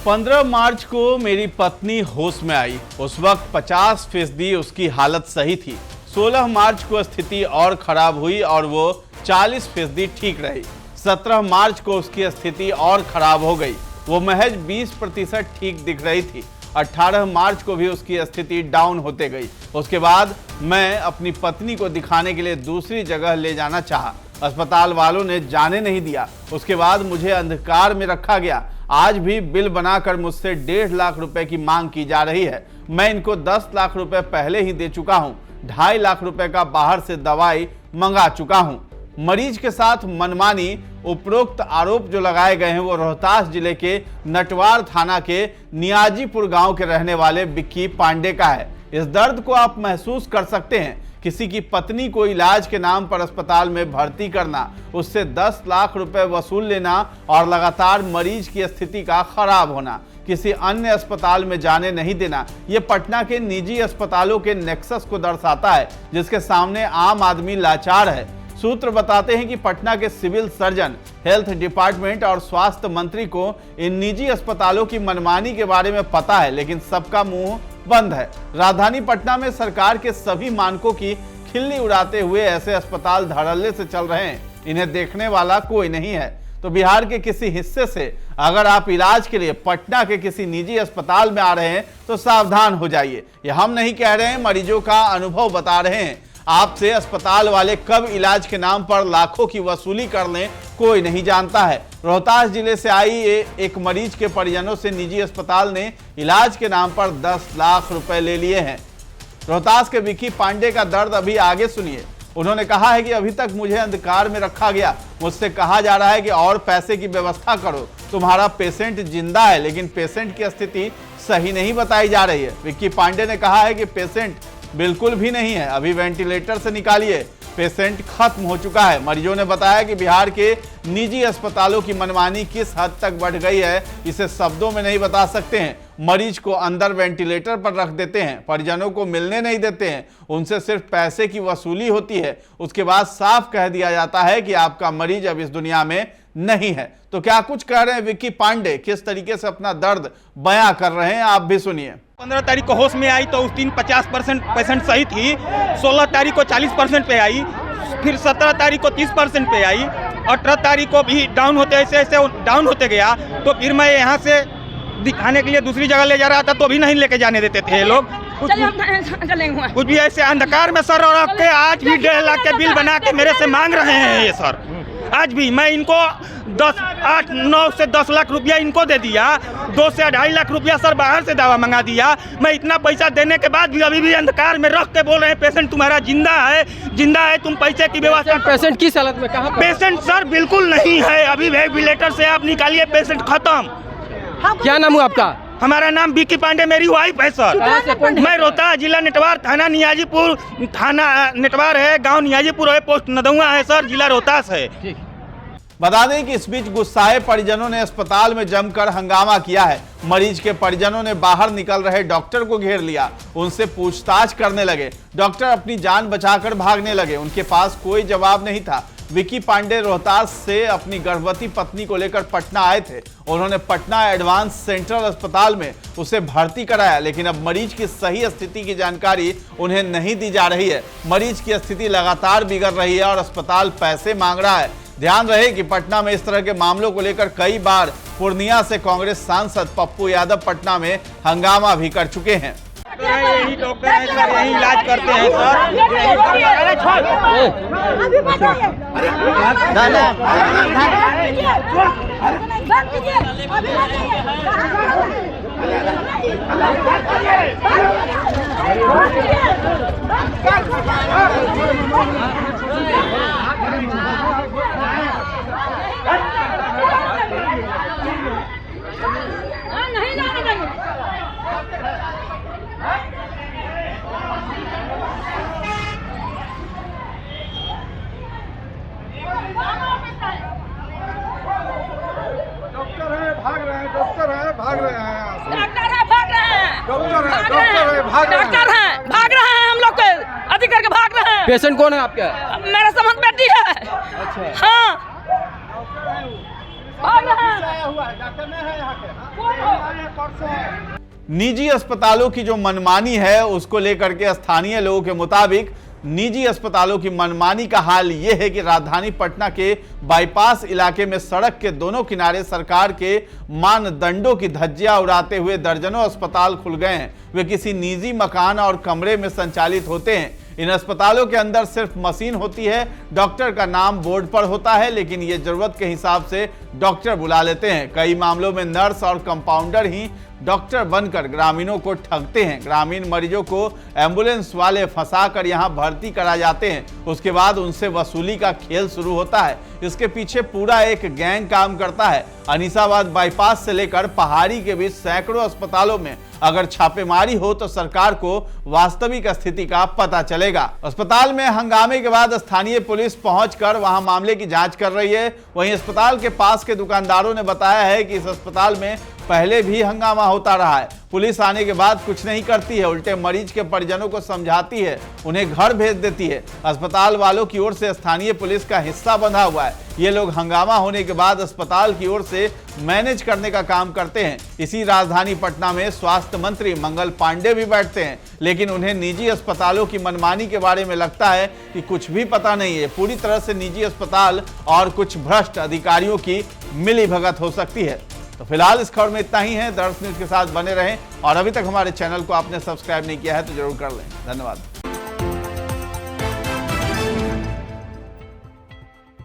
15 मार्च को मेरी पत्नी होश में आई। उस वक्त 50% उसकी हालत सही थी। 16 मार्च को स्थिति और खराब हुई और वो 40% ठीक रही। 17 मार्च को उसकी स्थिति और खराब हो गई, वो महज 20% ठीक दिख रही थी। 18 मार्च को भी उसकी स्थिति डाउन होते गई। उसके बाद मैं अपनी पत्नी को दिखाने के लिए दूसरी जगह ले जाना चाहा। अस्पताल वालों ने जाने नहीं दिया। उसके बाद मुझे अंधकार में रखा गया। आज भी बिल बनाकर मुझसे 1.5 लाख रुपए की मांग की जा रही है। मैं इनको 10 लाख रुपए पहले ही दे चुका हूं। 2.5 लाख रुपए का बाहर से दवाई मंगा चुका हूं। मरीज के साथ मनमानी उपरोक्त आरोप जो लगाए गए हैं वो रोहतास जिले के नटवार थाना के नियाजीपुर गांव के रहने वाले विक्की पांडे का है। इस दर्द को आप महसूस कर सकते हैं। किसी की पत्नी को इलाज के नाम पर अस्पताल में भर्ती करना, उससे 10 लाख रुपए वसूल लेना और लगातार मरीज की स्थिति का खराब होना, किसी अन्य अस्पताल में जाने नहीं देना, ये पटना के निजी अस्पतालों के नेक्सस को दर्शाता है जिसके सामने आम आदमी लाचार है। सूत्र बताते हैं कि पटना के सिविल सर्जन, हेल्थ डिपार्टमेंट और स्वास्थ्य मंत्री को इन निजी अस्पतालों की मनमानी के बारे में पता है, लेकिन सबका मुंह बंद है। राजधानी पटना में सरकार के सभी मानकों की खिल्ली उड़ाते हुए ऐसे अस्पताल धड़ल्ले से चल रहे हैं, इन्हें देखने वाला कोई नहीं है। तो बिहार के किसी हिस्से से अगर आप इलाज के लिए पटना के किसी निजी अस्पताल में आ रहे हैं तो सावधान हो जाइए। ये हम नहीं कह रहे हैं, मरीजों का अनुभव बता रहे हैं। आपसे अस्पताल वाले कब इलाज के नाम पर लाखों की वसूली कर लें कोई नहीं जानता है। रोहतास जिले से आई एक मरीज के परिजनों से निजी अस्पताल ने इलाज के नाम पर 10 लाख रुपए ले लिए हैं। रोहतास के विक्की पांडे का दर्द अभी आगे सुनिए। उन्होंने कहा है कि अभी तक मुझे अंधकार में रखा गया। मुझसे कहा जा रहा है कि और पैसे की व्यवस्था करो, तुम्हारा पेशेंट जिंदा है, लेकिन पेशेंट की स्थिति सही नहीं बताई जा रही है। विक्की पांडे ने कहा है कि पेशेंट बिल्कुल भी नहीं है, अभी वेंटिलेटर से निकालिए, पेशेंट खत्म हो चुका है। मरीजों ने बताया कि बिहार के निजी अस्पतालों की मनमानी किस हद तक बढ़ गई है इसे शब्दों में नहीं बता सकते हैं। मरीज को अंदर वेंटिलेटर पर रख देते हैं, परिजनों को मिलने नहीं देते हैं, उनसे सिर्फ पैसे की वसूली होती है। उसके बाद साफ कह दिया जाता है कि आपका मरीज अब इस दुनिया में नहीं है। तो क्या कुछ कह रहे हैं विक्की पांडे, किस तरीके से अपना दर्द बयां कर रहे हैं, आप भी सुनिए। 15 तारीख को होश में आई तो उस दिन 50% पेशेंट सही थी। 16 तारीख को 40% पे आई, फिर 17 तारीख को 30% पे आई, 18 तारीख को भी डाउन होते ऐसे डाउन होते गया। तो फिर मैं यहाँ से दिखाने के लिए दूसरी जगह ले जा रहा था तो भी नहीं लेके जाने देते थे ये लोग। कुछ भी ऐसे अंधकार में सर रख के आज भी 1.5 लाख के बिल बना के मेरे से मांग रहे हैं ये सर। आज भी मैं इनको 9 से 10 लाख रुपया इनको दे दिया, 2 से 2.5 लाख रुपया सर बाहर से दवा मंगा दिया। मैं इतना पैसा देने के बाद भी अभी भी अंधकार में रख के बोल रहे हैं पेशेंट तुम्हारा जिंदा है, तुम पैसे की व्यवस्था। पेशेंट किस हालत में, कहाँ पेशेंट सर बिल्कुल नहीं है, अभी वेंटिलेटर से आप निकालिए, पेशेंट खत्म। क्या नाम हुआ आपका? हमारा नाम विक्की पांडे, मेरी वाइफ है सर। मैं रोहतास जिला नटवार थाना नियाजीपुर, थाना नटवार है, गांव नियाजीपुर है, पोस्ट नदौआ है सर, जिला रोहतास है। बता दें कि इस बीच गुस्साए परिजनों ने अस्पताल में जमकर हंगामा किया है। मरीज के परिजनों ने बाहर निकल रहे डॉक्टर को घेर लिया, उनसे पूछताछ करने लगे। डॉक्टर अपनी जान बचाकर भागने लगे, उनके पास कोई जवाब नहीं था। विक्की पांडे रोहतास से अपनी गर्भवती पत्नी को लेकर पटना आए थे। उन्होंने पटना एडवांस सेंट्रल अस्पताल में उसे भर्ती कराया, लेकिन अब मरीज की सही स्थिति की जानकारी उन्हें नहीं दी जा रही है। मरीज की स्थिति लगातार बिगड़ रही है और अस्पताल पैसे मांग रहा है। ध्यान रहे कि पटना में इस तरह के मामलों को लेकर कई बार पूर्णिया से कांग्रेस सांसद पप्पू यादव पटना में हंगामा भी कर चुके हैं। यही डॉक्टर है सर, यही इलाज करते हैं भाग रहे हैं हम लोग के अधिक करके भाग रहे हैं। पेशेंट कौन है आपका? मेरा समझ बेटी है। अच्छा। हाँ, भाग रहे हैं। निजी अस्पतालों की जो मनमानी है उसको लेकर के स्थानीय लोगों के मुताबिक निजी अस्पतालों की मनमानी का हाल यह है कि राजधानी पटना के बाईपास इलाके में सड़क के दोनों किनारे सरकार के मानदंडों की धज्जियां उड़ाते हुए दर्जनों अस्पताल खुल गए हैं। वे किसी निजी मकान और कमरे में संचालित होते हैं। इन अस्पतालों के अंदर सिर्फ मशीन होती है, डॉक्टर का नाम बोर्ड पर होता है, लेकिन ये जरूरत के हिसाब से डॉक्टर बुला लेते हैं। कई मामलों में नर्स और कंपाउंडर ही डॉक्टर बनकर ग्रामीणों को ठगते हैं। ग्रामीण मरीजों को एम्बुलेंस वाले फंसाकर यहां भर्ती करा जाते हैं। उसके बाद उनसे वसूली का खेल शुरू होता है। इसके पीछे पूरा एक गैंग काम करता है। अनीसाबाद बाईपास से लेकर पहाड़ी के बीच सैकड़ों अस्पतालों में अगर छापेमारी हो तो सरकार को वास्तविक स्थिति का पता चलेगा। अस्पताल में हंगामे के बाद स्थानीय पुलिस पहुंचकर वहां मामले की जांच कर रही है। वहीं अस्पताल के पास के दुकानदारों ने बताया है कि इस अस्पताल में पहले भी हंगामा होता रहा है। पुलिस आने के बाद कुछ नहीं करती है, उल्टे मरीज के परिजनों को समझाती है, उन्हें घर भेज देती है। अस्पताल वालों की ओर से स्थानीय पुलिस का हिस्सा बंधा हुआ है। ये लोग हंगामा होने के बाद अस्पताल की ओर से मैनेज करने का काम करते हैं। इसी राजधानी पटना में स्वास्थ्य मंत्री मंगल पांडे भी बैठते हैं, लेकिन उन्हें निजी अस्पतालों की मनमानी के बारे में लगता है कि कुछ भी पता नहीं है। पूरी तरह से निजी अस्पताल और कुछ भ्रष्ट अधिकारियों की मिलीभगत हो सकती है। तो फिलहाल इस खबर में इतना ही है। दर्श न्यूज के साथ बने रहें और अभी तक हमारे चैनल को आपने सब्सक्राइब नहीं किया है तो जरूर कर लें। धन्यवाद।